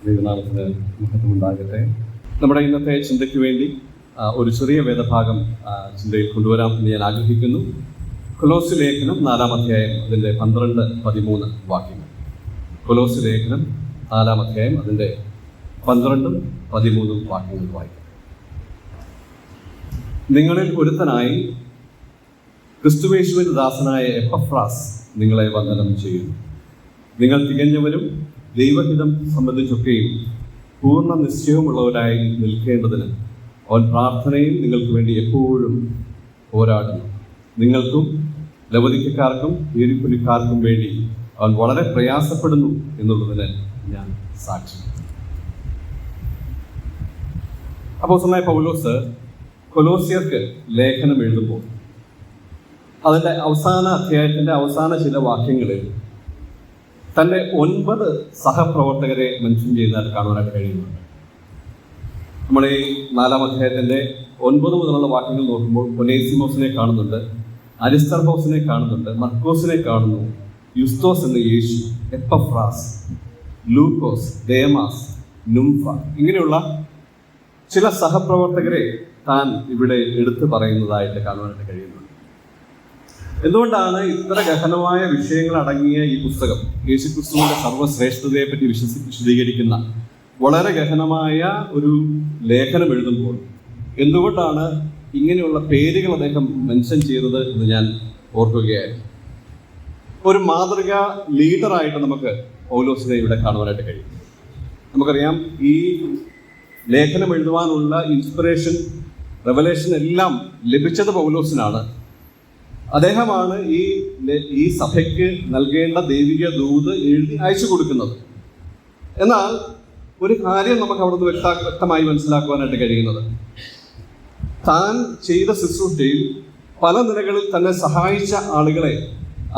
ദൈവനാമത്തിന് മഹത്വമുണ്ടാകട്ടെ. നമ്മുടെ ഇന്നത്തെ ചിന്തയ്ക്ക് വേണ്ടി ഒരു ചെറിയ വേദഭാഗം ചിന്തയിൽ കൊണ്ടുവരാൻ ഞാൻ ആഗ്രഹിക്കുന്നു. കൊലോസ്യ ലേഖനം 4-ാം അധ്യായം അതിൻ്റെ 12-13 വാക്യങ്ങൾ. കൊലോസ്യ ലേഖനം 4-ാം അധ്യായം അതിൻ്റെ 12-13 വാക്യങ്ങൾ വായിക്കാം. നിങ്ങളിൽ ഒരുത്തനായി ക്രിസ്തുയേശുവിന്റെ ദാസനായ എപ്പഫ്രാസ് നിങ്ങളെ വന്ദനം ചെയ്യുന്നു. നിങ്ങൾ തികഞ്ഞവരും ദൈവഹിതം സംബന്ധിച്ചൊക്കെയും പൂർണ്ണ നിശ്ചയവുമുള്ളവരായി നിൽക്കേണ്ടതിന് അവൻ പ്രാർത്ഥനയിൽ നിങ്ങൾക്ക് വേണ്ടി എപ്പോഴും പോരാടുന്നു. നിങ്ങൾക്കും ലവദിക്കക്കാർക്കും ഏരിപ്പുലിക്കാർക്കും വേണ്ടി അവൻ വളരെ പ്രയാസപ്പെടുന്നു എന്നുള്ളതിന് ഞാൻ സാക്ഷി. അപ്പോസ്തലനായ പൗലോസ് കൊലോസ്യർക്ക് ലേഖനം എഴുതുമ്പോൾ അതിൻ്റെ അവസാന അധ്യായത്തിൻ്റെ അവസാന ചില വാക്യങ്ങളിൽ തൻ്റെ 9 സഹപ്രവർത്തകരെ മെൻഷൻ ചെയ്യുന്നതായിട്ട് കാണുവാനായിട്ട് കഴിയുന്നുണ്ട്. നമ്മൾ ഈ 4-ാം അധ്യായത്തിൻ്റെ 9 മുതലുള്ള വാക്യങ്ങൾ നോക്കുമ്പോൾ ഒനേസിമോസിനെ കാണുന്നുണ്ട്, അരിസ്തർഹോസിനെ കാണുന്നുണ്ട്, മർക്കോസിനെ കാണുന്നു, യുസ്തോസ് എന്ന യേശു, എപ്പഫ്രാസ്, ലൂക്കോസ്, ദേമാസ്, നുംഫ, ഇങ്ങനെയുള്ള ചില സഹപ്രവർത്തകരെ താൻ ഇവിടെ എടുത്തു പറയുന്നതായിട്ട് കാണുവാനായിട്ട് കഴിയുന്നുണ്ട്. എന്തുകൊണ്ടാണ് ഇത്ര ഗഹനമായ വിഷയങ്ങൾ അടങ്ങിയ ഈ പുസ്തകം, യേശുക്രിസ്തുവിന്റെ സർവ്വശ്രേഷ്ഠതയെ പറ്റി വിശദീകരിക്കുന്ന വളരെ ഗഹനമായ ഒരു ലേഖനം എഴുതുമ്പോൾ എന്തുകൊണ്ടാണ് ഇങ്ങനെയുള്ള പേരുകൾ അദ്ദേഹം മെൻഷൻ ചെയ്തത് എന്ന് ഞാൻ ഓർക്കുകയായിരുന്നു. ഒരു മാതൃക ലീഡറായിട്ട് നമുക്ക് പൗലോസിനെ ഇവിടെ കാണുവാനായിട്ട് കഴിയും. നമുക്കറിയാം, ഈ ലേഖനം എഴുതുവാനുള്ള ഇൻസ്പിറേഷൻ, റെവലേഷൻ എല്ലാം ലഭിച്ചത് പൗലോസിനാണ്. അദ്ദേഹമാണ് ഈ സഭയ്ക്ക് നൽകേണ്ട ദൈവിക ദൂത് എഴുതി അയച്ചു കൊടുക്കുന്നത്. എന്നാൽ ഒരു കാര്യം നമുക്ക് അവിടുന്ന് വ്യക്തമായി മനസ്സിലാക്കുവാനായിട്ട് കഴിയുന്നത്, താൻ ചെയ്ത ശുശ്രൂഷയിൽ പല നിലകളിൽ തന്നെ സഹായിച്ച ആളുകളെ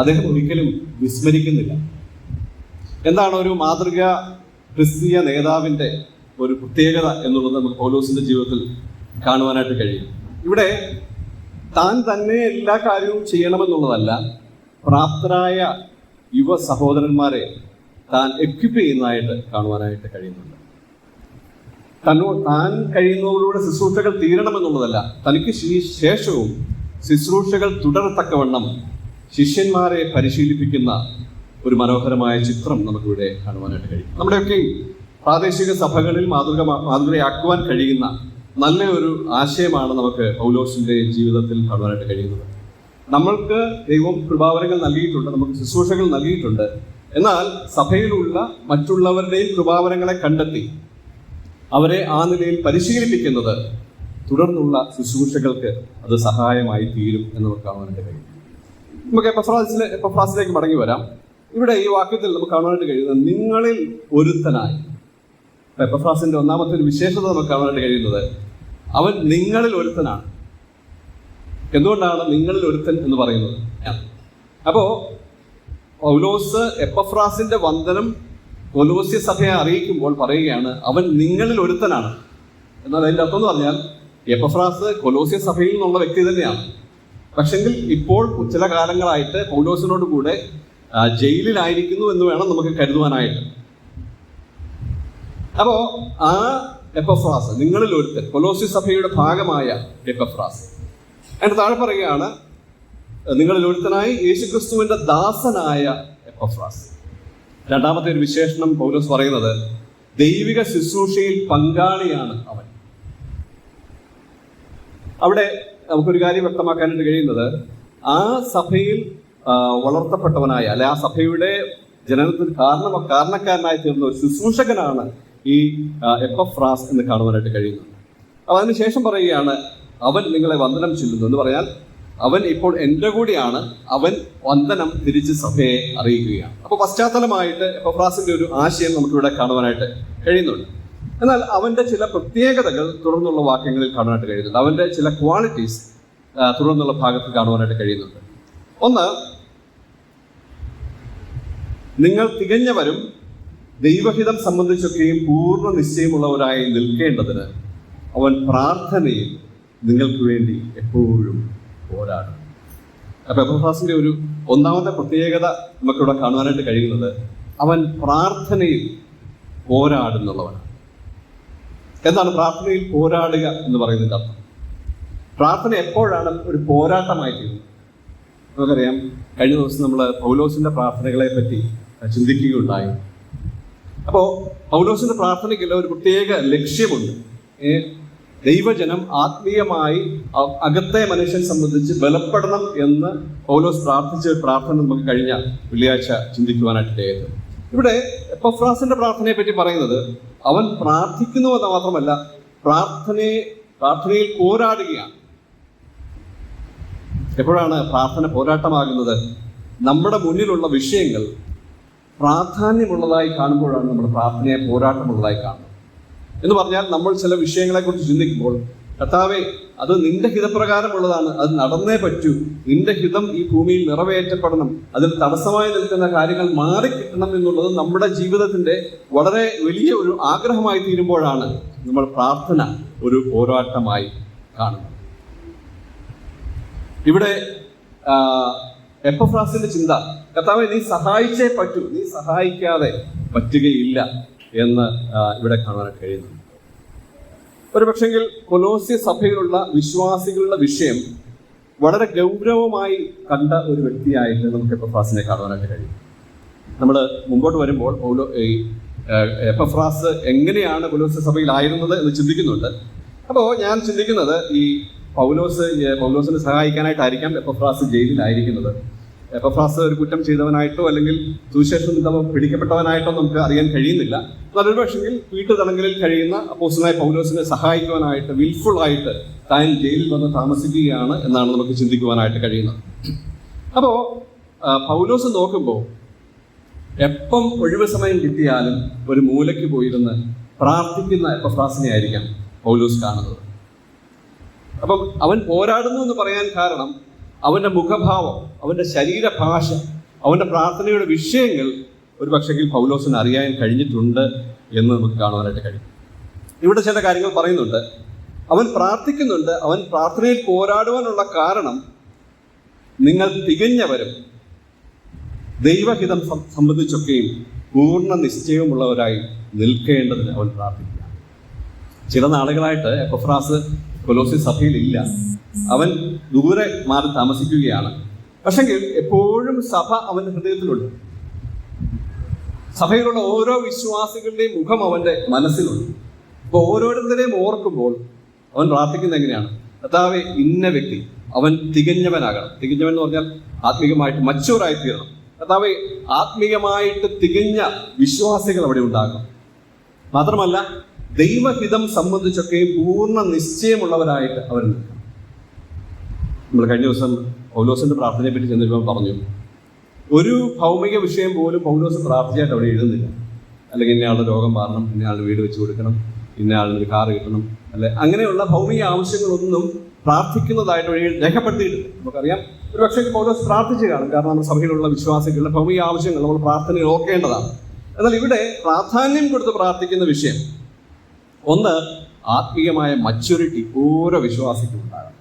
അദ്ദേഹം ഒരിക്കലും വിസ്മരിക്കുന്നില്ല. എന്താണ് ഒരു മാതൃക ക്രിസ്തീയ നേതാവിൻ്റെ ഒരു പ്രത്യേകത എന്നുള്ളത് നമുക്ക് പൗലോസിന്റെ ജീവിതത്തിൽ കാണുവാനായിട്ട് കഴിയും. ഇവിടെ താൻ തന്നെ എല്ലാ കാര്യവും ചെയ്യണമെന്നുള്ളതല്ല, പ്രാപ്തരായ യുവ സഹോദരന്മാരെ താൻ എക്വിപ്പ് ചെയ്യുന്നതായിട്ട് കാണുവാനായിട്ട് കഴിയുന്നുണ്ട്. താൻ കഴിയുന്നവരുടെ ശുശ്രൂഷകൾ തീരണമെന്നുള്ളതല്ല, തനിക്ക് ശേഷവും ശുശ്രൂഷകൾ തുടരത്തക്കവണ്ണം ശിഷ്യന്മാരെ പരിശീലിപ്പിക്കുന്ന ഒരു മനോഹരമായ ചിത്രം നമുക്കിവിടെ കാണുവാനായിട്ട് കഴിയും. നമ്മുടെയൊക്കെ പ്രാദേശിക സഭകളിൽ മാതൃകയാക്കുവാൻ കഴിയുന്ന നല്ല ഒരു ആശയമാണ് നമുക്ക് പൗലോസിന്റെ ജീവിതത്തിൽ കാണുവാനായിട്ട് കഴിയുന്നത്. നമ്മൾക്ക് ദൈവം കൃപാവരങ്ങൾ നൽകിയിട്ടുണ്ട്, നമുക്ക് ശുശ്രൂഷകൾ നൽകിയിട്ടുണ്ട്. എന്നാൽ സഭയിലുള്ള മറ്റുള്ളവരുടെയും കൃപാവരങ്ങളെ കണ്ടെത്തി അവരെ ആ നിലയിൽ പരിശീലിപ്പിക്കുന്നത് തുടർന്നുള്ള ശുശ്രൂഷകൾക്ക് അത് സഹായമായി തീരും എന്ന് നമുക്ക് കാണുവാനായിട്ട് കഴിയും. നമുക്ക് എപ്പഫ്രാസിലേക്ക് മടങ്ങി വരാം. ഇവിടെ ഈ വാക്യത്തിൽ നമുക്ക് കാണുവാനായിട്ട് കഴിയുന്നത് നിങ്ങളിൽ ഒരുത്തനായി. എപ്പഫ്രാസിന്റെ ഒന്നാമത്തെ ഒരു വിശേഷത നമുക്ക് കാണാനായിട്ട് കഴിയുന്നത്, അവൻ നിങ്ങളിൽ ഒരുത്തനാണ്. എന്തുകൊണ്ടാണ് നിങ്ങളിൽ ഒരുത്തൻ എന്ന് പറയുന്നത്? അപ്പോ പൗലോസ് എപ്പഫ്രാസിന്റെ വന്ദനം കൊലോസ്യ സഭയെ അറിയിക്കുമ്പോൾ പറയുകയാണ്, അവൻ നിങ്ങളിൽ ഒരുത്തനാണ്. എന്നാൽ അതിൻ്റെ അർത്ഥം എന്ന് പറഞ്ഞാൽ എപ്പഫ്രാസ് കൊലോസ്യ സഭയിൽ നിന്നുള്ള വ്യക്തി തന്നെയാണ്. പക്ഷെങ്കിൽ ഇപ്പോൾ ചില കാലങ്ങളായിട്ട് പൗലോസിനോട് കൂടെ ജയിലിലായിരിക്കുന്നു എന്ന് വേണം നമുക്ക് കരുതുവാനായിട്ട്. അപ്പോ ആ എപ്പഫ്രാസ്, നിങ്ങളിൽ ഒരുത്തൻ, കൊലോസ്യ സഭയുടെ ഭാഗമായ എപ്പഫ്രാസ്. അതിന്റെ താഴെ പറയുകയാണ്, നിങ്ങളിൽ ഒരുത്തനായി യേശുക്രിസ്തുവിന്റെ ദാസനായ എപ്പഫ്രാസ്. രണ്ടാമത്തെ ഒരു വിശേഷണം പൗലോസ് പറയുന്നത്, ദൈവിക ശുശ്രൂഷയിൽ പങ്കാളിയാണ് അവൻ. അവിടെ നമുക്കൊരു കാര്യം വ്യക്തമാക്കാനായിട്ട് കഴിയുന്നത്, ആ സഭയിൽ വളർത്തപ്പെട്ടവനായ, അല്ലെ ആ സഭയുടെ ജനനത്തിന് കാരണക്കാരനായി തീർന്ന ഒരു ശുശ്രൂഷകനാണ് ഈ എപ്പഫ്രാസ് എന്ന് കാണുവാനായിട്ട് കഴിയുന്നത്. അപ്പോൾ അതിനുശേഷം പറയുകയാണ്, അവൻ നിങ്ങളെ വന്ദനം ചൊല്ലുന്നു എന്ന് പറഞ്ഞാൽ അവൻ ഇപ്പോൾ എൻ്റെ കൂടിയാണ്, അവൻ വന്ദനം തിരിച്ച് സഭയെ അറിയിക്കുകയാണ്. അപ്പോൾ പശ്ചാത്തലമായിട്ട് എപ്പഫ്രാസിന്റെ ഒരു ആശയം നമുക്കിവിടെ കാണുവാനായിട്ട് കഴിയുന്നുണ്ട്. എന്നാൽ അവന്റെ ചില പ്രത്യേകതകൾ തുടർന്നുള്ള വാക്യങ്ങളിൽ കാണുവാനായിട്ട് കഴിയുന്നുണ്ട്. അവന്റെ ചില ക്വാളിറ്റീസ് തുടർന്നുള്ള ഭാഗത്ത് കാണുവാനായിട്ട് കഴിയുന്നുണ്ട്. ഒന്ന്, നിങ്ങൾ തികഞ്ഞവരും ദൈവഹിതം സംബന്ധിച്ചൊക്കെയും പൂർണ്ണ നിശ്ചയമുള്ളവരായി നിൽക്കേണ്ടതിന് അവൻ പ്രാർത്ഥനയിൽ നിങ്ങൾക്ക് വേണ്ടി എപ്പോഴും പോരാടും. അപ്പൊ എപ്പഫ്രാസിന്റെ ഒരു ഒന്നാമത്തെ പ്രത്യേകത നമുക്കിവിടെ കാണുവാനായിട്ട് കഴിയുന്നത്, അവൻ പ്രാർത്ഥനയിൽ പോരാടുന്നുള്ളവനാണ്. എന്താണ് പ്രാർത്ഥനയിൽ പോരാടുക എന്ന് പറയുന്നതിൻ്റെ അർത്ഥം? പ്രാർത്ഥന എപ്പോഴാണ് ഒരു പോരാട്ടമായി തീരുന്നത്? നമുക്കറിയാം, കഴിഞ്ഞ ദിവസം നമ്മൾ പൗലോസിന്റെ പ്രാർത്ഥനകളെ പറ്റി ചിന്തിക്കുകയുണ്ടായി. അപ്പോൾ പൗലോസിന്റെ പ്രാർത്ഥനയ്ക്ക് ഒരു പ്രത്യേക ലക്ഷ്യമുണ്ട്. ദൈവജനം ആത്മീയമായി അകത്തെ മനുഷ്യൻ സംബന്ധിച്ച് ബലപ്പെടണം എന്ന് പൗലോസ് പ്രാർത്ഥിച്ച പ്രാർത്ഥന നമുക്ക് കഴിഞ്ഞ വെള്ളിയാഴ്ച ചിന്തിക്കുവാനായിട്ട് ഇടയായത്. ഇവിടെ എപ്പഫ്രാസിന്റെ പ്രാർത്ഥനയെ പറ്റി പറയുന്നത് അവൻ പ്രാർത്ഥിക്കുന്നു എന്ന് മാത്രമല്ല, പ്രാർത്ഥനയിൽ പോരാടുകയാണ്. എപ്പോഴാണ് പ്രാർത്ഥന പോരാട്ടമാകുന്നത്? നമ്മുടെ മുന്നിലുള്ള വിഷയങ്ങൾ പ്രാധാന്യമുള്ളതായി കാണുമ്പോഴാണ് നമ്മൾ പ്രാർത്ഥനയെ പോരാട്ടമുള്ളതായി കാണുന്നത്. എന്ന് പറഞ്ഞാൽ, നമ്മൾ ചില വിഷയങ്ങളെക്കുറിച്ച് ചിന്തിക്കുമ്പോൾ, കർത്താവേ, അത് നിന്റെ ഹിതപ്രകാരമുള്ളതാണ്, അത് നടന്നേ പറ്റൂ, നിന്റെ ഹിതം ഈ ഭൂമിയിൽ നിറവേറ്റപ്പെടണം, അതിന് തടസ്സമായി നിൽക്കുന്ന കാര്യങ്ങൾ മാറിക്കിട്ടണം എന്നുള്ളത് നമ്മുടെ ജീവിതത്തിന്റെ വളരെ വലിയ ഒരു ആഗ്രഹമായി തീരുമ്പോഴാണ് നമ്മൾ പ്രാർത്ഥന ഒരു പോരാട്ടമായി കാണുന്നത്. ഇവിടെ എപ്പഫ്രാസിന്റെ ചിന്ത, കർത്താവേ, നീ സഹായിച്ചേ പറ്റൂ, നീ സഹായിക്കാതെ പറ്റുകയില്ല എന്ന് ഇവിടെ കാണാനായിട്ട് കഴിയുന്നു. ഒരു പക്ഷെങ്കിൽ കൊലോസ്യ സഭയിലുള്ള വിശ്വാസികളുടെ വിഷയം വളരെ ഗൗരവമായി കണ്ട ഒരു വ്യക്തിയായിട്ട് നമുക്ക് എപ്പഫ്രാസിനെ കാണാനായിട്ട് കഴിയും. നമ്മൾ മുമ്പോട്ട് വരുമ്പോൾ എപ്പഫ്രാസ് എങ്ങനെയാണ് കൊലോസ്യ സഭയിലായിരുന്നത് എന്ന് ചിന്തിക്കുന്നുണ്ട്. അപ്പോൾ ഞാൻ ചിന്തിക്കുന്നത്, ഈ പൗലോസിനെ സഹായിക്കാനായിട്ടായിരിക്കാം എപ്പഫ്രാസ് ജയിലിലായിരിക്കുന്നത്. എപ്പഫ്രാസ് ഒരു കുറ്റം ചെയ്തവനായിട്ടോ അല്ലെങ്കിൽ സുവിശേഷം നിമിത്തം പിടിക്കപ്പെട്ടവനായിട്ടോ നമുക്ക് അറിയാൻ കഴിയുന്നില്ല. എന്നാൽ ഒരു പക്ഷെങ്കിൽ വീട്ടുതടങ്കലിൽ കഴിയുന്ന അപ്പോസ്തലനായ പൗലോസിനെ സഹായിക്കുവാനായിട്ട് വിൽഫുൾ ആയിട്ട് താൻ ജയിലിൽ വന്ന് താമസിക്കുകയാണ് എന്നാണ് നമുക്ക് ചിന്തിക്കുവാനായിട്ട് കഴിയുന്നത്. അപ്പോൾ പൗലോസ് നോക്കുമ്പോൾ എപ്പം ഒഴിവ് സമയം കിട്ടിയാലും ഒരു മൂലയ്ക്ക് പോയിരുന്ന് പ്രാർത്ഥിക്കുന്ന എപ്പഫ്രാസിനെ ആയിരിക്കാം പൗലോസ് കാണുന്നത്. അപ്പം അവൻ പോരാടുന്നു എന്ന് പറയാൻ കാരണം അവന്റെ മുഖഭാവം, അവന്റെ ശരീരഭാഷ, അവന്റെ പ്രാർത്ഥനയുടെ വിഷയങ്ങൾ ഒരു പക്ഷെങ്കിൽ പൗലോസിന് അറിയാൻ കഴിഞ്ഞിട്ടുണ്ട് എന്ന് നമുക്ക് കാണുവാനായിട്ട് കഴിയും. ഇവിടെ ചില കാര്യങ്ങൾ പറയുന്നുണ്ട്. അവൻ പ്രാർത്ഥിക്കുന്നുണ്ട്. അവൻ പ്രാർത്ഥനയിൽ പോരാടുവാനുള്ള കാരണം, നിങ്ങൾ തികഞ്ഞവരും ദൈവഹിതം സംബന്ധിച്ചൊക്കെയും പൂർണ്ണ നിശ്ചയമുള്ളവരായി നിൽക്കേണ്ടതിന് അവൻ പ്രാർത്ഥിക്കുക. ചില നാളുകളായിട്ട് എപ്പഫ്രാസ് കൊലോസ്യ സഭയിലില്ല. അവൻ ദൂരെ മാറി താമസിക്കുകയാണ്. പക്ഷെങ്കിൽ എപ്പോഴും സഭ അവന്റെ ഹൃദയത്തിലുണ്ട്. സഭയിലുള്ള ഓരോ വിശ്വാസികളുടെയും മുഖം അവന്റെ മനസ്സിലുണ്ട്. അപ്പോൾ ഓരോരുത്തരെയും ഓർക്കുമ്പോൾ അവൻ പ്രാർത്ഥിക്കുന്നത് എങ്ങനെയാണ്? കർത്താവേ, ഇന്ന വ്യക്തി അവൻ തികഞ്ഞവനാകണം. തികഞ്ഞവൻ എന്ന് പറഞ്ഞാൽ ആത്മീകമായിട്ട് മച്ചൂറായി തീരണം. കർത്താവേ, ആത്മീകമായിട്ട് തികഞ്ഞ വിശ്വാസികൾ അവിടെ ഉണ്ടാകണം. മാത്രമല്ല, ദൈവഹിതം സംബന്ധിച്ചൊക്കെ പൂർണ്ണ നിശ്ചയമുള്ളവരായിട്ട് അവർ നിൽക്കണം. നമ്മൾ കഴിഞ്ഞ ദിവസം പൗലോസിന്റെ പ്രാർത്ഥനയെ പറ്റി ചെന്നപ്പോൾ പറഞ്ഞു, ഒരു ഭൗമിക വിഷയം പോലും പൗലോസ് പ്രാർത്ഥനയായിട്ട് അവിടെ എഴുതുന്നില്ല. അല്ലെങ്കിൽ ഇന്നയാളുടെ രോഗം മാറണം, ഇന്നയാളുടെ വീട് വെച്ച് കൊടുക്കണം, ഇന്നയാളിനൊരു കാറ് കിട്ടണം, അല്ലെ, അങ്ങനെയുള്ള ഭൗമിക ആവശ്യങ്ങളൊന്നും പ്രാർത്ഥിക്കുന്നതായിട്ട് വഴി രേഖപ്പെടുത്തിയിട്ടില്ല. നമുക്കറിയാം, ഒരു പക്ഷേ പൗലോസ് പ്രാർത്ഥിച്ചു കാണും. കാരണം നമ്മുടെ സഭയിലുള്ള വിശ്വാസികളുടെ ഭൗമിക ആവശ്യങ്ങൾ നമ്മൾ പ്രാർത്ഥനയിൽ ഓർക്കേണ്ടതാണ്. എന്നാൽ ഇവിടെ പ്രാധാന്യം കൊടുത്ത് പ്രാർത്ഥിക്കുന്ന വിഷയം ഒന്ന്, ആത്മീയമായ മച്യൂരിറ്റി ഓരോ വിശ്വാസിക്കും ഉണ്ടാകണം.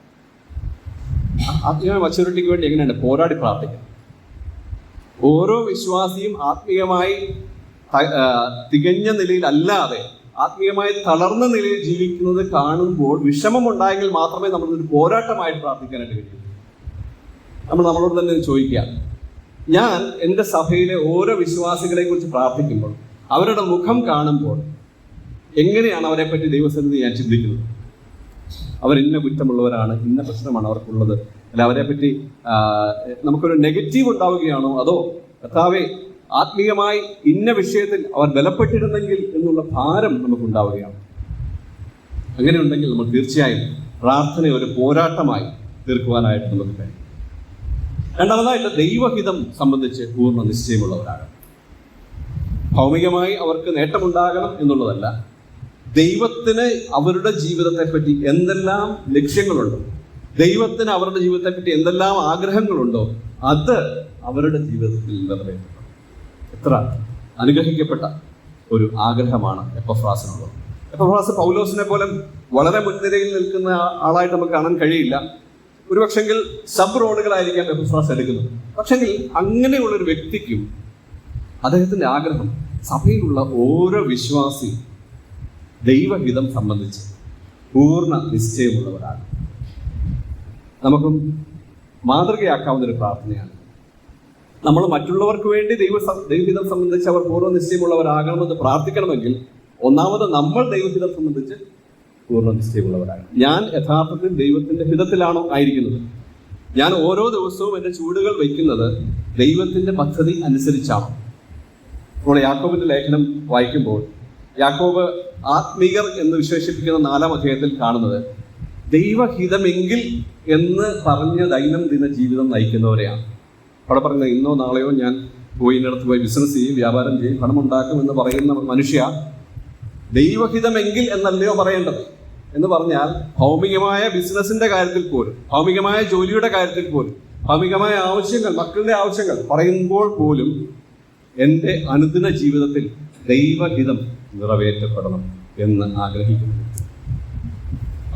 ആത്മീയമായ മച്യൂരിറ്റിക്ക് വേണ്ടി എങ്ങനെയാണ് പോരാടി പ്രാർത്ഥിക്കുന്നത്? ഓരോ വിശ്വാസിയും ആത്മീയമായി തികഞ്ഞ നിലയിൽ അല്ലാതെ ആത്മീയമായി തളർന്ന നിലയിൽ ജീവിക്കുന്നത് കാണുമ്പോൾ വിഷമമുണ്ടായെങ്കിൽ മാത്രമേ നമ്മളൊരു പോരാട്ടമായിട്ട് പ്രാർത്ഥിക്കാനായിട്ട് കഴിയൂ. നമ്മളോട് തന്നെ ചോദിക്കുക, ഞാൻ എൻ്റെ സഭയിലെ ഓരോ വിശ്വാസികളെ കുറിച്ച് പ്രാർത്ഥിക്കുമ്പോൾ അവരുടെ മുഖം കാണുമ്പോൾ എങ്ങനെയാണ് അവരെ പറ്റി ദൈവസന്നിധി ഞാൻ ചിന്തിക്കുന്നത്? അവരിന്ന കുറ്റമുള്ളവരാണ്, ഇന്ന പ്രശ്നമാണ് അവർക്കുള്ളത്, അല്ല അവരെ പറ്റി നമുക്കൊരു നെഗറ്റീവ് ഉണ്ടാവുകയാണോ, അതോ കർത്താവേ, ആത്മീയമായി ഇന്ന വിഷയത്തിൽ അവർ ബലപ്പെട്ടിരുന്നെങ്കിൽ എന്നുള്ള ഭാരം നമുക്കുണ്ടാവുകയാണ്? അങ്ങനെ ഉണ്ടെങ്കിൽ നമ്മൾ തീർച്ചയായും പ്രാർത്ഥന ഒരു പോരാട്ടമായി തീർക്കുവാനായിട്ട് നമുക്ക് കഴിയും. രണ്ടാമതായിട്ട്, ദൈവഹിതം സംബന്ധിച്ച് പൂർണ്ണ നിശ്ചയമുള്ളവരാകണം. ഭൗമികമായി അവർക്ക് നേട്ടമുണ്ടാകണം എന്നുള്ളതല്ല, ദൈവത്തിന് അവരുടെ ജീവിതത്തെപ്പറ്റി എന്തെല്ലാം ലക്ഷ്യങ്ങളുണ്ടോ, ദൈവത്തിന് അവരുടെ ജീവിതത്തെപ്പറ്റി എന്തെല്ലാം ആഗ്രഹങ്ങളുണ്ടോ, അത് അവരുടെ ജീവിതത്തിൽ നിറവേറ്റണം. എത്ര അനുഗ്രഹിക്കപ്പെട്ട ഒരു ആഗ്രഹമാണ് എപ്പഫ്രാസിനുള്ളത്. എപ്പഫ്രാസ് പൗലോസിനെ പോലെ വളരെ മുൻനിരയിൽ നിൽക്കുന്ന ആളായിട്ട് നമുക്ക് കാണാൻ കഴിയില്ല. ഒരു പക്ഷെങ്കിൽ സബ് റോളുകളായിരിക്കാം എപ്പഫ്രാസ് എടുക്കുന്നത്. പക്ഷെങ്കിൽ അങ്ങനെയുള്ളൊരു വ്യക്തിക്കും അദ്ദേഹത്തിന്റെ ആഗ്രഹം സഭയിലുള്ള ഓരോ വിശ്വാസി ദൈവഹിതം സംബന്ധിച്ച് പൂർണ്ണ നിശ്ചയമുള്ളവരാണ്. നമുക്കും മാതൃകയാക്കാവുന്ന ഒരു പ്രാർത്ഥനയാണ്. നമ്മൾ മറ്റുള്ളവർക്ക് വേണ്ടി ദൈവഹിതം സംബന്ധിച്ച് അവർ പൂർണ്ണ നിശ്ചയമുള്ളവരാകണമെന്ന് പ്രാർത്ഥിക്കണമെങ്കിൽ ഒന്നാമത് നമ്മൾ ദൈവഹിതം സംബന്ധിച്ച് പൂർണ്ണ നിശ്ചയമുള്ളവരാകണം. ഞാൻ യഥാർത്ഥത്തിൽ ദൈവത്തിന്റെ ഹിതത്തിലാണോ ആയിരിക്കുന്നത്? ഞാൻ ഓരോ ദിവസവും എൻ്റെ ചൂടുകൾ വയ്ക്കുന്നത് ദൈവത്തിന്റെ പദ്ധതി അനുസരിച്ചാണോ? നമ്മൾ യാക്കോബിന്റെ ലേഖനം വായിക്കുമ്പോൾ യാക്കോബ് ആത്മീയർ എന്ന് വിശേഷിപ്പിക്കുന്ന 4-ാം അധ്യായത്തിൽ കാണുന്നത് ദൈവഹിതമെങ്കിൽ എന്ന് പറഞ്ഞ ദൈനംദിന ജീവിതം നയിക്കുന്നവരെയാണ്. അവിടെ പറയുന്നത് ഇന്നോ നാളെയോ ഞാൻ പോയിനടുത്ത് പോയി ബിസിനസ് ചെയ്യും, വ്യാപാരം ചെയ്യും, പണമുണ്ടാക്കും എന്ന് പറയുന്ന മനുഷ്യ ദൈവഹിതമെങ്കിൽ എന്നല്ലയോ പറയേണ്ടത്. എന്ന് പറഞ്ഞാൽ ഭൗമികമായ ബിസിനസിന്റെ കാര്യത്തിൽ പോലും, ഭൗമികമായ ജോലിയുടെ കാര്യത്തിൽ പോലും, ഭൗമികമായ ആവശ്യങ്ങൾ, മക്കളുടെ ആവശ്യങ്ങൾ പറയുമ്പോൾ പോലും എൻ്റെ അനുദിന ജീവിതത്തിൽ ദൈവഹിതം നിറവേറ്റപ്പെടണം എന്ന് ആഗ്രഹിക്കുന്നു.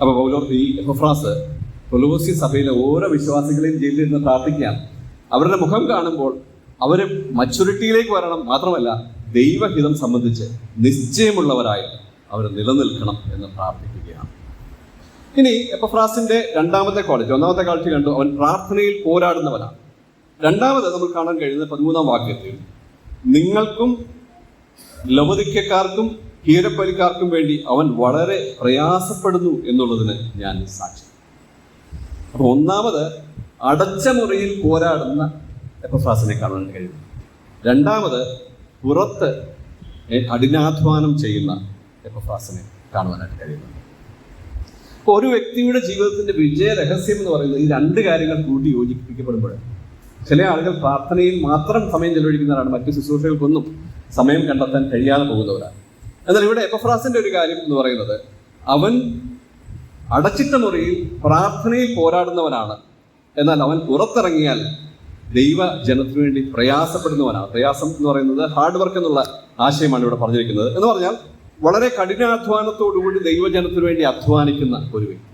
അപ്പോൾ ഈ എപ്പഫ്രാസ് കൊലോസ്യ സഭയിലെ ഓരോ വിശ്വാസികളെയും ജയിലിൽ നിന്ന് പ്രാർത്ഥിക്കുകയാണ്. അവരുടെ മുഖം കാണുമ്പോൾ അവർ മച്യൂരിറ്റിയിലേക്ക് വരണം, മാത്രമല്ല ദൈവഹിതം സംബന്ധിച്ച് നിശ്ചയമുള്ളവരായി അവർ നിലനിൽക്കണം എന്ന് പ്രാർത്ഥിക്കുകയാണ്. ഇനി എപ്പഫ്രാസിന്റെ രണ്ടാമത്തെ ക്വാളിറ്റി, ഒന്നാമത്തെ ക്വാളിറ്റി കണ്ടു, അവൻ പ്രാർത്ഥനയിൽ പോരാടുന്നവനാണ്. രണ്ടാമത് നമ്മൾ കാണാൻ കഴിയുന്നത് 13-ാം വാക്യത്തിൽ നിങ്ങൾക്കും ലവദിക്കക്കാർക്കും ഹീരപ്പലിക്കാർക്കും വേണ്ടി അവൻ വളരെ പ്രയാസപ്പെടുന്നു എന്നുള്ളതിന് ഞാൻ സാക്ഷി. അപ്പൊ ഒന്നാമത് അടച്ച മുറിയിൽ പോരാടുന്ന എപ്പഫ്രാസിനെ കാണാൻ കഴിയുന്നു. രണ്ടാമത് പുറത്ത് കഠിനാധ്വാനം ചെയ്യുന്ന എപ്പഫ്രാസിനെ കാണുവാനായിട്ട് കഴിയുന്നു. അപ്പോൾ ഒരു വ്യക്തിയുടെ ജീവിതത്തിന്റെ വിജയ രഹസ്യം എന്ന് പറയുന്നത് ഈ രണ്ട് കാര്യങ്ങൾ കൂടി യോജിപ്പിക്കപ്പെടുമ്പോൾ, ചില ആളുകൾ പ്രാർത്ഥനയിൽ മാത്രം സമയം ചെലവഴിക്കുന്നവരാണ്, മറ്റു ശുശ്രൂഷകൾക്കൊന്നും സമയം കണ്ടെത്താൻ കഴിയാതെ പോകുന്നവരാണ്. എന്നാൽ ഇവിടെ എപ്പഫ്രാസിന്റെ ഒരു കാര്യം എന്ന് പറയുന്നത് അവൻ അടച്ചിട്ട മുറിയിൽ പ്രാർത്ഥനയിൽ പോരാടുന്നവനാണ്, എന്നാൽ അവൻ പുറത്തിറങ്ങിയാൽ ദൈവജനത്തിനു വേണ്ടി പ്രയാസപ്പെടുന്നവനാണ്. പ്രയാസം എന്ന് പറയുന്നത് ഹാർഡ് വർക്ക് എന്നുള്ള ആശയമാണ് ഇവിടെ പറഞ്ഞിരിക്കുന്നത്. എന്ന് പറഞ്ഞാൽ വളരെ കഠിനാധ്വാനത്തോടുകൂടി ദൈവജനത്തിനു വേണ്ടി അധ്വാനിക്കുന്ന ഒരു വ്യക്തി.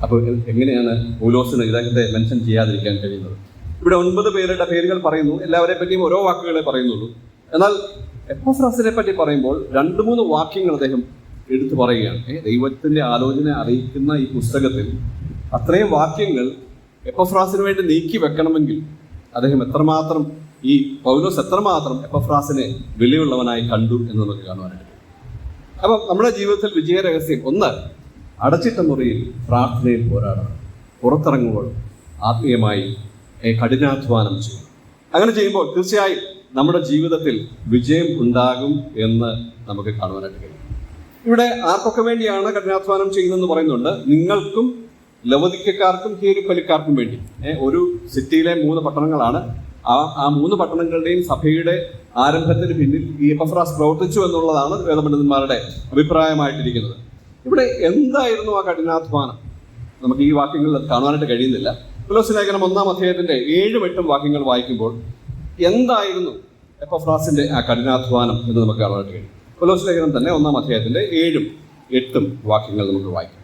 അപ്പോൾ എങ്ങനെയാണ് പൗലോസിന് ഇദ്ദേഹത്തെ മെൻഷൻ ചെയ്യാതിരിക്കാൻ കഴിയുന്നത്? ഇവിടെ 9 പേരുടെ പേരുകൾ പറയുന്നു, എല്ലാവരെ പറ്റിയും ഓരോ വാക്കുകളെ പറയുന്നുള്ളൂ. എന്നാൽ എപ്പഫ്രാസിനെ പറ്റി പറയുമ്പോൾ 2-3 വാക്യങ്ങൾ അദ്ദേഹം എടുത്തു പറയുകയാണ്. ദൈവത്തിന്റെ ആലോചന അറിയിക്കുന്ന ഈ പുസ്തകത്തിൽ അത്രയും വാക്യങ്ങൾ എപ്പഫ്രാസിന് വേണ്ടി നീക്കി വെക്കണമെങ്കിൽ അദ്ദേഹം എത്രമാത്രം, ഈ പൗലോസ് എത്രമാത്രം എപ്പഫ്രാസിനെ വിലയുള്ളവനായി കണ്ടു എന്ന് നമുക്ക് കാണുവാനായിട്ട്. അപ്പം നമ്മുടെ ജീവിതത്തിൽ വിജയ രഹസ്യം ഒന്ന്, അടച്ചിട്ട മുറിയിൽ പ്രാർത്ഥനയിൽ പോരാടണം, പുറത്തിറങ്ങുമ്പോൾ ആത്മീയമായി കഠിനാധ്വാനം ചെയ്യും. അങ്ങനെ ചെയ്യുമ്പോൾ തീർച്ചയായും നമ്മുടെ ജീവിതത്തിൽ വിജയം ഉണ്ടാകും എന്ന് നമുക്ക് കാണുവാനായിട്ട് കഴിയും. ഇവിടെ ആർക്കൊക്കെ വേണ്ടിയാണ് കഠിനാധ്വാനം ചെയ്യുന്നതെന്ന് പറയുന്നുണ്ട്. നിങ്ങൾക്കും ലവദിക്കക്കാർക്കും ഹീരിപ്പലിക്കാർക്കും വേണ്ടി. ഒരു സിറ്റിയിലെ 3 പട്ടണങ്ങളാണ്. ആ 3 പട്ടണങ്ങളുടെയും സഭയുടെ ആരംഭത്തിന് പിന്നിൽ ഈ എപ്പഫ്രാസ് പ്രവർത്തിച്ചു എന്നുള്ളതാണ് വേദപണ്ഡിതന്മാരുടെ അഭിപ്രായമായിട്ടിരിക്കുന്നത്. ഇവിടെ എന്തായിരുന്നു ആ കഠിനാധ്വാനം? നമുക്ക് ഈ വാക്യങ്ങളിൽ കാണുവാനായിട്ട് കഴിയുന്നില്ല. കൊലോസ്യ ലേഖനം 1-ാം അധ്യായത്തിന്റെ 7-8 വാക്യങ്ങൾ വായിക്കുമ്പോൾ എന്തായിരുന്നു എപ്പഫ്രാസിന്റെ ആ കഠിനാധ്വാനം എന്ന് നമുക്ക് കാണാനായിട്ട് കഴിയും. കൊലോസ്യ ലേഖനം തന്നെ 1-ാം അധ്യായത്തിന്റെ 7-8 വാക്യങ്ങൾ നമുക്ക് വായിക്കാം.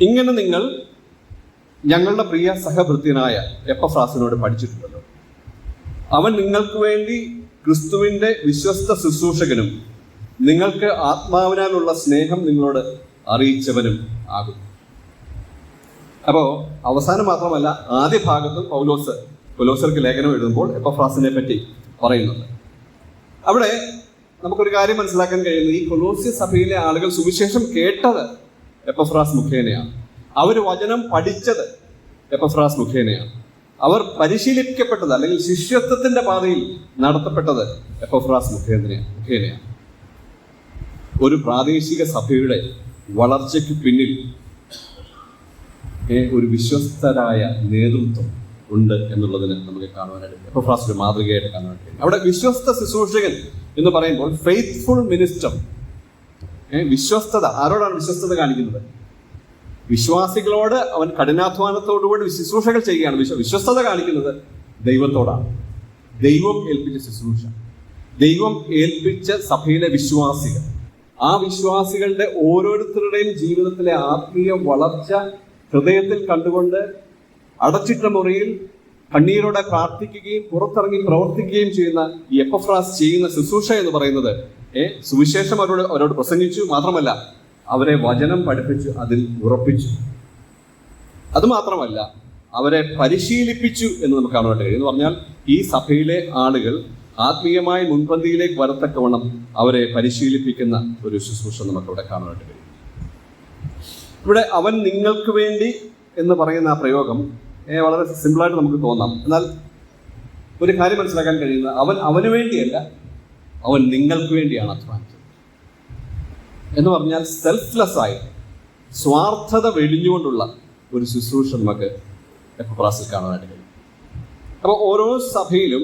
ഇങ്ങനെ നിങ്ങൾ ഞങ്ങളുടെ പ്രിയ സഹഭൃത്യനായ എപ്പഫ്രാസിനോട് പഠിച്ചിട്ടുണ്ടല്ലോ. അവൻ നിങ്ങൾക്ക് വേണ്ടി ക്രിസ്തുവിന്റെ വിശ്വസ്ത ശുശ്രൂഷകനും നിങ്ങൾക്ക് ആത്മാവിനാലുള്ള സ്നേഹം നിങ്ങളോട് അറിയിച്ചവനും ആകും. അപ്പോൾ അവസാനം മാത്രമല്ല, ആദ്യ ഭാഗത്തും കൊലോസ്യർക്ക് ലേഖനം എഴുതുമ്പോൾ എപ്പഫ്രാസിനെ പറ്റി പറയുന്നുണ്ട്. അവിടെ നമുക്കൊരു കാര്യം മനസ്സിലാക്കാൻ കഴിയുന്നത്, ഈ കൊലോസ്യ സഭയിലെ ആളുകൾ സുവിശേഷം കേട്ടത് എപ്പഫ്രാസ് മുഖേനയാണ്. അവർ വചനം പഠിച്ചത് എപ്പഫ്രാസ് മുഖേനയാണ്. അവർ പരിശീലിപ്പിക്കപ്പെട്ടത് അല്ലെങ്കിൽ ശിഷ്യത്വത്തിന്റെ പാതയിൽ നടത്തപ്പെട്ടത് എപ്പഫ്രാസ് മുഖേനയാണ്. ഒരു പ്രാദേശിക സഭയുടെ വളർച്ചയ്ക്ക് പിന്നിൽ ഒരു വിശ്വസ്തരായ നേതൃത്വം ഉണ്ട് എന്നുള്ളതിന് നമുക്ക് കാണുവാനായിട്ട് എപ്പഫ്രാസ് ഒരു മാതൃകയായിട്ട് കാണുവാനായിട്ട് കഴിയും. അവിടെ വിശ്വസ്ത ശുശ്രൂഷകൻ എന്ന് പറയുമ്പോൾ ഫെയ്ത്ത്ഫുൾ മിനിസ്റ്റർ. വിശ്വസ്തത, ആരോടാണ് വിശ്വസ്തത കാണിക്കുന്നത്? വിശ്വാസികളോട് അവൻ കഠിനാധ്വാനത്തോടുകൂടി ശുശ്രൂഷകൾ ചെയ്യുകയാണ്. വിശ്വസ്തത കാണിക്കുന്നത് ദൈവത്തോടാണ്. ദൈവം ഏൽപ്പിച്ച ശുശ്രൂഷ, ദൈവം ഏൽപ്പിച്ച സഭയിലെ വിശ്വാസികൾ, ആ വിശ്വാസികളുടെ ഓരോരുത്തരുടെയും ജീവിതത്തിലെ ആത്മീയ വളർച്ച ഹൃദയത്തിൽ കണ്ടുകൊണ്ട് അടച്ചിട്ട മുറിയിൽ കണ്ണീരോടെ പ്രാർത്ഥിക്കുകയും പുറത്തിറങ്ങി പ്രവർത്തിക്കുകയും ചെയ്യുന്ന ഈ എപ്പഫ്രാസ് ചെയ്യുന്ന ശുശ്രൂഷ എന്ന് പറയുന്നത് സുവിശേഷം അവരോട് പ്രസംഗിച്ചു, മാത്രമല്ല അവരെ വചനം പഠിപ്പിച്ചു, അതിൽ ഉറപ്പിച്ചു. അതുമാത്രമല്ല, അവരെ പരിശീലിപ്പിച്ചു എന്ന് നമുക്ക് കാണാൻ കഴിയും. എന്ന് പറഞ്ഞാൽ ഈ സഭയിലെ ആളുകൾ ആത്മീയമായി മുൻപന്തിയിലേക്ക് വരത്തക്കവണ്ണം അവരെ പരിശീലിപ്പിക്കുന്ന ഒരു ശുശ്രൂഷ നമുക്കവിടെ കാണാനായിട്ട് കഴിയും. ഇവിടെ അവൻ നിങ്ങൾക്ക് വേണ്ടി എന്ന് പറയുന്ന ആ പ്രയോഗം വളരെ സിമ്പിളായിട്ട് നമുക്ക് തോന്നാം. എന്നാൽ ഒരു കാര്യം മനസ്സിലാക്കാൻ കഴിയുന്നത്, അവൻ അവന് വേണ്ടിയല്ല, അവൻ നിങ്ങൾക്ക് വേണ്ടിയാണ് അധ്വാനിച്ചത് എന്ന് പറഞ്ഞാൽ സെൽഫ്ലെസ് ആയി സ്വാർത്ഥത വെടിഞ്ഞുകൊണ്ടുള്ള ഒരു ശുശ്രൂഷ നമുക്ക് എപ്പഫ്രാസിൽ കാണാനായിട്ട് കഴിയും. അപ്പോൾ ഓരോ സഭയിലും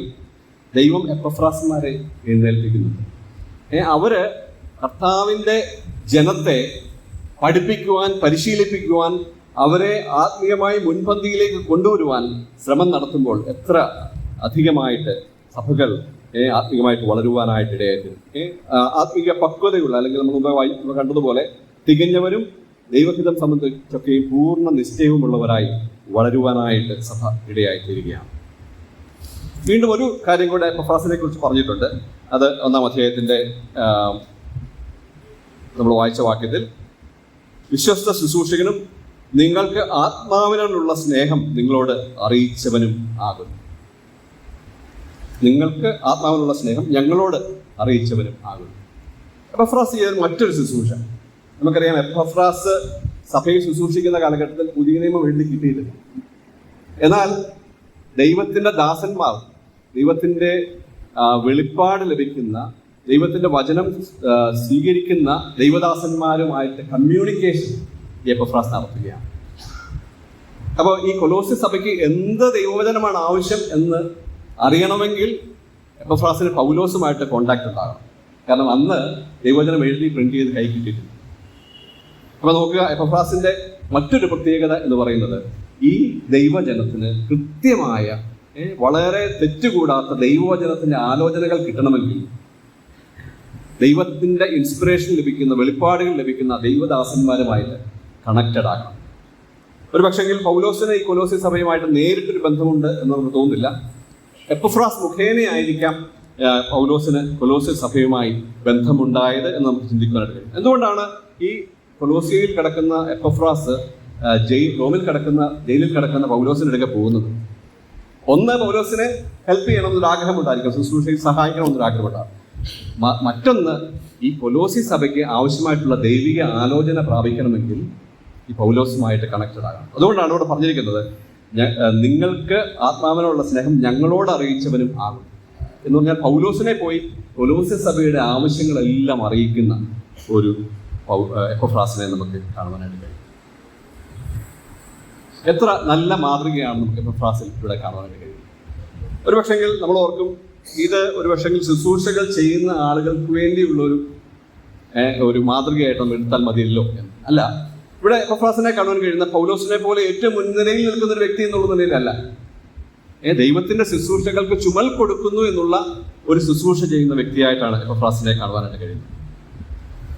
ദൈവം എപ്പഫ്രാസന്മാരെ എഴുന്നേൽപ്പിക്കുന്നുണ്ട്. അവര് കർത്താവിൻ്റെ ജനത്തെ പഠിപ്പിക്കുവാൻ, പരിശീലിപ്പിക്കുവാൻ, അവരെ ആത്മീയമായി മുൻപന്തിയിലേക്ക് കൊണ്ടുവരുവാൻ ശ്രമം നടത്തുമ്പോൾ എത്ര അധികമായിട്ട് സഭകൾ ആത്മീയമായിട്ട് വളരുവാനായിട്ട് ഇടയായിരുന്നു. ആത്മീയ പക്വതയുള്ള, അല്ലെങ്കിൽ നമ്മൾ മുമ്പ് കണ്ടതുപോലെ തികഞ്ഞവരും ദൈവഹിതം സംബന്ധിച്ചൊക്കെ പൂർണ്ണ നിശ്ചയവുമുള്ളവരായി വളരുവാനായിട്ട് സഭ ഇടയായിത്തീരുകയാണ്. വീണ്ടും ഒരു കാര്യം കൂടെ എപ്പഫ്രാസിനെ കുറിച്ച് പറഞ്ഞിട്ടുണ്ട്. അത് 1-ാം അധ്യായത്തിന്റെ നമ്മൾ വായിച്ച വാക്യത്തിൽ, വിശ്വസ്ത ശുശ്രൂഷകനും നിങ്ങൾക്ക് ആത്മാവിനുള്ള സ്നേഹം നിങ്ങളോട് അറിയിച്ചവനും ആകുന്നു. നിങ്ങൾക്ക് ആത്മാവിനുള്ള സ്നേഹം ഞങ്ങളോട് അറിയിച്ചവനും ആകുന്നു. എപ്പഫ്രാസ് ചെയ്ത മറ്റൊരു ശുശ്രൂഷ നമുക്കറിയാം. എപ്പഫ്രാസ് സഭയിൽ ശുശ്രൂഷിക്കുന്ന കാലഘട്ടത്തിൽ പുതിയ നിയമം എഴുതി കിട്ടിയിട്ടില്ല. എന്നാൽ ദൈവത്തിൻ്റെ ദാസന്മാർ, ദൈവത്തിൻ്റെ വെളിപ്പാട് ലഭിക്കുന്ന, ദൈവത്തിൻ്റെ വചനം സ്വീകരിക്കുന്ന ദൈവദാസന്മാരുമായിട്ട് കമ്മ്യൂണിക്കേഷൻ എപ്പഫ്രാസ് നടത്തുകയാണ്. അപ്പോൾ ഈ കൊലോസ്യ സഭയ്ക്ക് എന്ത് ദൈവവചനമാണ് ആവശ്യം എന്ന് അറിയണമെങ്കിൽ എപ്പഫ്രാസിന് പൗലോസുമായിട്ട് കോണ്ടാക്ട് ഉണ്ടാകണം. കാരണം അന്ന് ദൈവവചനം എഴുതി പ്രിന്റ് ചെയ്ത് കൈ കിട്ടിയിട്ടുണ്ട്. അപ്പോൾ നോക്കുക, എപ്പഫ്രാസിന്റെ മറ്റൊരു പ്രത്യേകത എന്ന് പറയുന്നത്, ഈ ദൈവജനത്തിന് കൃത്യമായ, വളരെ തെറ്റുകൂടാത്ത ദൈവവചനത്തിന്റെ ആലോചനകൾ കിട്ടണമെങ്കിൽ ദൈവത്തിന്റെ ഇൻസ്പിറേഷൻ ലഭിക്കുന്ന, വെളിപ്പാടുകൾ ലഭിക്കുന്ന ദൈവദാസന്മാരുമായിട്ട് കണക്റ്റഡ് ആകണം. ഒരു പക്ഷെങ്കിൽ പൗലോസിന് ഈ കൊലോസ്യ സഭയുമായിട്ട് നേരിട്ടൊരു ബന്ധമുണ്ട് എന്ന് നമുക്ക് തോന്നുന്നില്ല. എപ്പഫ്രാസ് മുഖേനയായിരിക്കാം പൗലോസിന് കൊലോസ്യ സഭയുമായി ബന്ധമുണ്ടായത് എന്ന് നമുക്ക് ചിന്തിക്കാനായിട്ട് കഴിയും. എന്തുകൊണ്ടാണ് ഈ കൊലോസ്യയിൽ കിടക്കുന്ന എപ്പഫ്രാസ് ജയിലിൽ കിടക്കുന്ന പൗലോസിനടുക്കെ പോകുന്നത്? ഒന്ന്, പൗലോസിനെ ഹെൽപ്പ് ചെയ്യണമെന്നൊരു ആഗ്രഹം ഉണ്ടായിരിക്കും, ശുശ്രൂഷയിൽ സഹായിക്കണമെന്നൊരു ആഗ്രഹം ഉണ്ടാകും. മറ്റൊന്ന്, ഈ കൊലോസ്യ സഭയ്ക്ക് ആവശ്യമായിട്ടുള്ള ദൈവിക ആലോചന പ്രാപിക്കണമെങ്കിൽ ഈ പൗലോസുമായിട്ട് കണക്റ്റഡ് ആകണം. അതുകൊണ്ടാണ് ഇവിടെ പറഞ്ഞിരിക്കുന്നത്, നിങ്ങൾക്ക് ആത്മാവിനുള്ള സ്നേഹം ഞങ്ങളോട് അറിയിച്ചവനും ആകും എന്ന് പറഞ്ഞാൽ പൗലോസിനെ പോയി കൊലോസ്യ സഭയുടെ ആവശ്യങ്ങളെല്ലാം അറിയിക്കുന്ന ഒരു എപ്പഫ്രാസിനെ നമുക്ക് കാണുവാനായിട്ട് കഴിയും. എത്ര നല്ല മാതൃകയാണ് നമുക്ക് എപ്പഫ്രാസിൽ ഇവിടെ കാണുവാനായിട്ട് കഴിയും. ഒരു പക്ഷെങ്കിൽ നമ്മൾ ഓർക്കും, ഇത് ഒരു പക്ഷെങ്കിൽ ശുശ്രൂഷകൾ ചെയ്യുന്ന ആളുകൾക്ക് വേണ്ടിയുള്ളൊരു ഒരു മാതൃകയായിട്ട് നമ്മൾ എടുത്താൽ മതിയല്ലോ എന്ന്. അല്ല, ഇവിടെ എപ്പഫ്രാസിനെ കാണുവാൻ കഴിയുന്ന പൗലോസിനെ പോലെ ഏറ്റവും മുൻനിരയിൽ നിൽക്കുന്ന ഒരു വ്യക്തി എന്നുള്ള നിലയിലല്ല, ദൈവത്തിന്റെ ശുശ്രൂഷകൾക്ക് ചുമൽ കൊടുക്കുന്നു എന്നുള്ള ഒരു ശുശ്രൂഷ ചെയ്യുന്ന വ്യക്തിയായിട്ടാണ് എപ്പഫ്രാസിനെ കാണുവാനായിട്ട് കഴിയുന്നത്.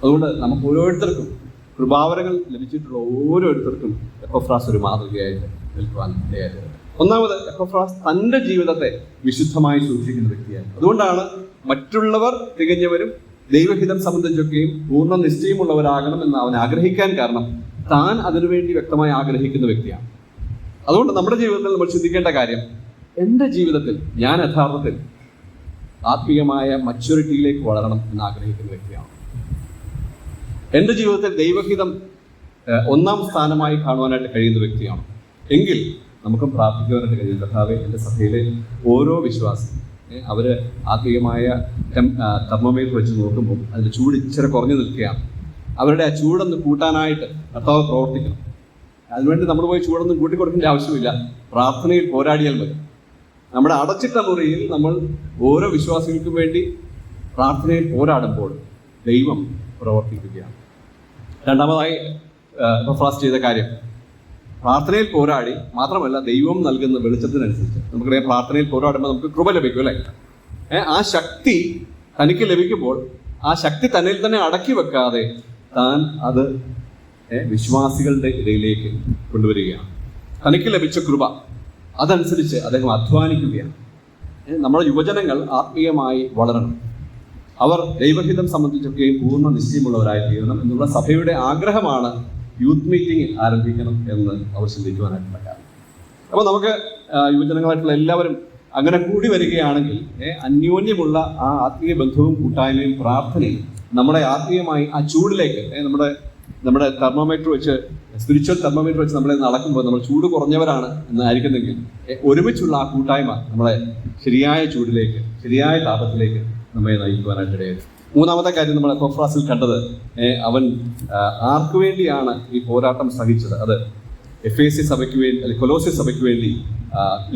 അതുകൊണ്ട് നമുക്ക് ഓരോരുത്തർക്കും, കൃപാവരങ്ങൾ ലഭിച്ചിട്ടുള്ള ഓരോരുത്തർക്കും എപ്പഫ്രാസ് ഒരു മാതൃകയായിട്ട് നിൽക്കുവാൻ ഇടയായിട്ടുണ്ട്. ഒന്നാമത്, എപ്പഫ്രാസ് തൻ്റെ ജീവിതത്തെ വിശുദ്ധമായി സൂക്ഷിക്കുന്ന വ്യക്തിയാണ്. അതുകൊണ്ടാണ് മറ്റുള്ളവർ തികഞ്ഞവരും ദൈവഹിതം സംബന്ധിച്ചൊക്കെയും പൂർണ്ണ നിശ്ചയമുള്ളവരാകണം എന്ന് അവൻ ആഗ്രഹിക്കാൻ കാരണം താൻ അതിനുവേണ്ടി വ്യക്തമായി ആഗ്രഹിക്കുന്ന വ്യക്തിയാണ്. അതുകൊണ്ട് നമ്മുടെ ജീവിതത്തിൽ നമ്മൾ ചിന്തിക്കേണ്ട കാര്യം, എൻ്റെ ജീവിതത്തിൽ ഞാൻ യഥാർത്ഥത്തിൽ ആത്മീയമായ മച്യൂരിറ്റിയിലേക്ക് വളരണം എന്ന് ആഗ്രഹിക്കുന്ന വ്യക്തിയാണ്. എൻ്റെ ജീവിതത്തിൽ ദൈവഹിതം ഒന്നാം സ്ഥാനമായി കാണുവാനായിട്ട് കഴിയുന്ന വ്യക്തിയാണ് എങ്കിൽ നമുക്കും പ്രാർത്ഥിക്കുവാനായിട്ട് കഴിയും, കർത്താവേ, എൻ്റെ സഭയിലെ ഓരോ വിശ്വാസി അവർ ആത്മീയമായ തെർമോമീറ്റർ വെച്ച് നോക്കുമ്പോൾ അതിൻ്റെ ചൂട് ഇച്ചിരി കുറഞ്ഞു നിൽക്കുകയാണ്. അവരുടെ ആ ചൂടൊന്ന് കൂട്ടാനായിട്ട് കർത്താവ് പ്രവർത്തിക്കണം. അതിനുവേണ്ടി നമ്മൾ പോയി ചൂടൊന്നും കൂട്ടിക്കൊടുക്കേണ്ട ആവശ്യമില്ല, പ്രാർത്ഥനയിൽ പോരാടിയാൽ മതി. നമ്മുടെ അടച്ചിട്ട മുറിയിൽ നമ്മൾ ഓരോ വിശ്വാസികൾക്കും വേണ്ടി പ്രാർത്ഥനയിൽ പോരാടുമ്പോൾ ദൈവം പ്രവർത്തിക്കുകയാണ്. രണ്ടാമതായി എപ്പഫ്രാസ് ചെയ്ത കാര്യം, പ്രാർത്ഥനയിൽ പോരാടി മാത്രമല്ല, ദൈവം നൽകുന്ന വെളിച്ചത്തിനനുസരിച്ച്. നമുക്കറിയാം, പ്രാർത്ഥനയിൽ പോരാടുമ്പോൾ നമുക്ക് കൃപ ലഭിക്കും, അല്ലേ? ആ ശക്തി തനിക്ക് ലഭിക്കുമ്പോൾ ആ ശക്തി തന്നിൽ തന്നെ അടക്കി വെക്കാതെ താൻ അത് വിശ്വാസികളുടെ ഇടയിലേക്ക് കൊണ്ടുവരികയാണ്. തനിക്ക് ലഭിച്ച കൃപ അതനുസരിച്ച് അദ്ദേഹം അധ്വാനിക്കുകയാണ്. നമ്മുടെ യുവജനങ്ങൾ ആത്മീയമായി വളരണം, അവർ ദൈവഹിതം സംബന്ധിച്ചൊക്കെയും പൂർണ്ണ നിശ്ചയമുള്ളവരായി തീരണം എന്നുള്ള സഭയുടെ ആഗ്രഹമാണ് യൂത്ത് മീറ്റിംഗ് ആരംഭിക്കണം എന്ന് അവർ ചിന്തിക്കുവാനായിട്ടുള്ള കാരണം. അപ്പോൾ നമുക്ക് യുവജനങ്ങളായിട്ടുള്ള എല്ലാവരും അങ്ങനെ കൂടി വരികയാണെങ്കിൽ അന്യോന്യമുള്ള ആ ആത്മീയ ബന്ധവും കൂട്ടായ്മയും പ്രാർത്ഥനയും നമ്മളെ ആത്മീയമായി ആ ചൂടിലേക്ക് നമ്മുടെ തെർമോമീറ്റർ വെച്ച്, സ്പിരിച്വൽ തെർമോമീറ്റർ വെച്ച് നമ്മളെ നടക്കുമ്പോൾ നമ്മൾ ചൂട് കുറഞ്ഞവരാണ് എന്നായിരിക്കുന്നെങ്കിൽ ഒരുമിച്ചുള്ള ആ കൂട്ടായ്മ നമ്മളെ ശരിയായ ചൂടിലേക്ക്, ശരിയായ താപത്തിലേക്ക് നമ്മെ നയിക്കുവാനായിട്ടിടയായി. മൂന്നാമത്തെ കാര്യം നമ്മൾ എപ്പഫ്രാസിൽ കണ്ടത്, അവൻ ആർക്കു വേണ്ടിയാണ് ഈ പോരാട്ടം സഹിച്ചത്? അത് എഫേസ്യ സഭയ്ക്ക് വേണ്ടി, അല്ലെങ്കിൽ കൊലോസ്യ സഭയ്ക്ക് വേണ്ടി,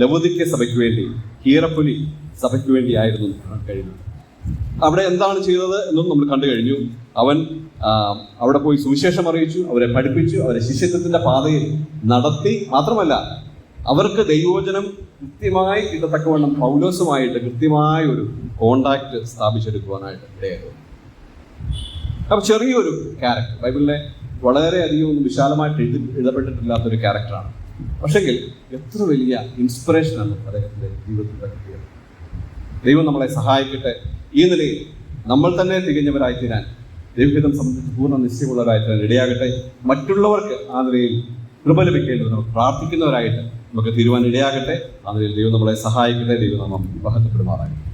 ലവോദിക്യ സഭയ്ക്ക് വേണ്ടി, ഹീറപ്പൊലി സഭയ്ക്ക് വേണ്ടി ആയിരുന്നു കഴിഞ്ഞത്. അവിടെ എന്താണ് ചെയ്തത് എന്നും നമ്മൾ കണ്ടു കഴിഞ്ഞു. അവൻ അവിടെ പോയി സുവിശേഷം അറിയിച്ചു, അവരെ പഠിപ്പിച്ചു, അവരെ ശിഷ്യത്വത്തിന്റെ പാതയിൽ നടത്തി. മാത്രമല്ല അവർക്ക് ദൈവവചനം കൃത്യമായി കിട്ടത്തക്കവണ്ണം പൗലോസുമായിട്ട് കൃത്യമായ ഒരു കോണ്ടാക്ട് സ്ഥാപിച്ചെടുക്കുവാനായിട്ട് ഇടയായിരുന്നു. അപ്പം ചെറിയൊരു ക്യാരക്ടർ, ബൈബിളിലെ വളരെയധികം ഒന്നും വിശാലമായിട്ട് എഴുതപ്പെട്ടിട്ടില്ലാത്തൊരു ക്യാരക്ടറാണ്. പക്ഷെങ്കിൽ എത്ര വലിയ ഇൻസ്പിറേഷനാണ് അദ്ദേഹത്തിൻ്റെ ജീവിതത്തിൽ കിട്ടിയത്. ദൈവം നമ്മളെ സഹായിക്കട്ടെ. ഈ നിലയിൽ നമ്മൾ തന്നെ തികഞ്ഞവരായി തീരാൻ, ദൈവഹിതം സംബന്ധിച്ച് പൂർണ്ണ നിശ്ചയമുള്ളവരായി തീരാൻ ഇടയാകട്ടെ. മറ്റുള്ളവർക്ക് ആ നിലയിൽ കൃപ ലഭിക്കേണ്ടത് നമ്മൾ പ്രാർത്ഥിക്കുന്നവരായിട്ട് നമുക്ക് തീരുവാൻ ഇടയാകട്ടെ. ആ നിലയിൽ ദൈവം നമ്മളെ സഹായിക്കട്ടെ. ദൈവം നാമം മഹത്വപ്പെടുമാറാകട്ടെ.